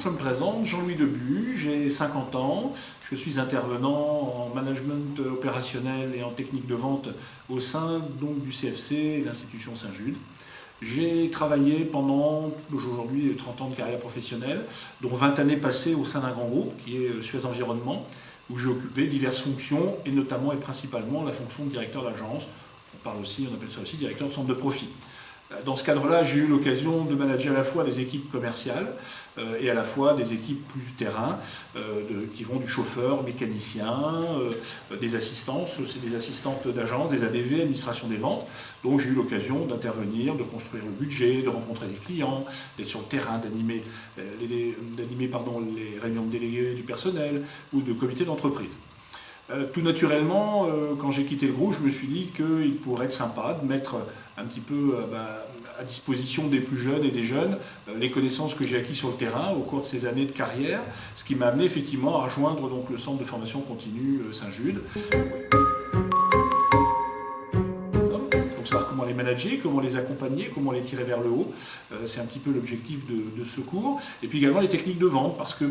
je me présente, Jean-Louis Debu, j'ai 50 ans, je suis intervenant en management opérationnel et en technique de vente au sein donc, du CFC et de l'institution Saint-Jude. J'ai travaillé pendant aujourd'hui 30 ans de carrière professionnelle, dont 20 années passées au sein d'un grand groupe qui est Suez Environnement, où j'ai occupé diverses fonctions et notamment et principalement la fonction de directeur d'agence. On appelle ça aussi directeur de centre de profit. Dans ce cadre-là, j'ai eu l'occasion de manager à la fois des équipes commerciales et à la fois des équipes plus terrain, qui vont du chauffeur, mécanicien, des assistantes d'agence, des ADV, administration des ventes. Donc j'ai eu l'occasion d'intervenir, de construire le budget, de rencontrer des clients, d'être sur le terrain, d'animer les réunions de délégués du personnel ou de comités d'entreprise. Tout naturellement, quand j'ai quitté le groupe, je me suis dit qu'il pourrait être sympa de mettre un petit peu à disposition des plus jeunes et des jeunes les connaissances que j'ai acquises sur le terrain au cours de ces années de carrière, ce qui m'a amené effectivement à rejoindre donc, le centre de formation continue Saint-Jude. Savoir comment les manager, comment les accompagner, comment les tirer vers le haut. C'est un petit peu l'objectif de ce cours. Et puis également les techniques de vente, parce que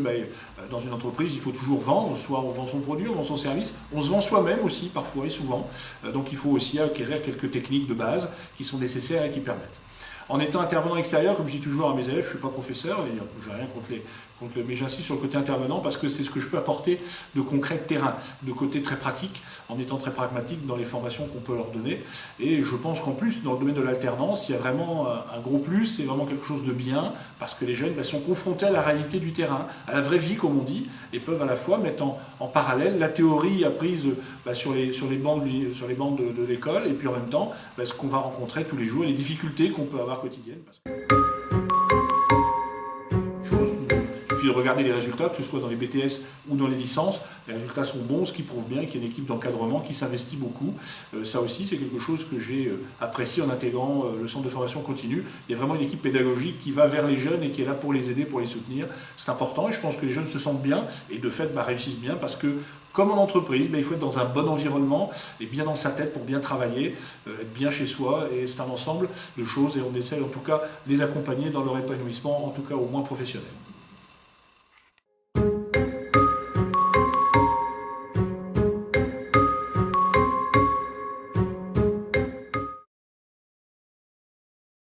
dans une entreprise, il faut toujours vendre, soit on vend son produit, on vend son service, on se vend soi-même aussi parfois et souvent. Donc il faut aussi acquérir quelques techniques de base qui sont nécessaires et qui permettent. En étant intervenant extérieur, comme je dis toujours à mes élèves, je ne suis pas professeur, et je n'ai rien mais j'insiste sur le côté intervenant parce que c'est ce que je peux apporter de concret de terrain, de côté très pratique, en étant très pragmatique dans les formations qu'on peut leur donner. Et je pense qu'en plus, dans le domaine de l'alternance, il y a vraiment un gros plus, c'est vraiment quelque chose de bien, parce que les jeunes sont confrontés à la réalité du terrain, à la vraie vie, comme on dit, et peuvent à la fois mettre en parallèle la théorie apprise sur les bancs de l'école, et puis en même temps, ce qu'on va rencontrer tous les jours, et les difficultés qu'on peut avoir quotidiennes. Il suffit de regarder les résultats, que ce soit dans les BTS ou dans les licences, les résultats sont bons, ce qui prouve bien qu'il y a une équipe d'encadrement qui s'investit beaucoup. Ça aussi, c'est quelque chose que j'ai apprécié en intégrant le centre de formation continue. Il y a vraiment une équipe pédagogique qui va vers les jeunes et qui est là pour les aider, pour les soutenir. C'est important et je pense que les jeunes se sentent bien et de fait réussissent bien parce que, comme en entreprise, il faut être dans un bon environnement et bien dans sa tête pour bien travailler, être bien chez soi, et c'est un ensemble de choses et on essaie en tout cas de les accompagner dans leur épanouissement, en tout cas au moins professionnel.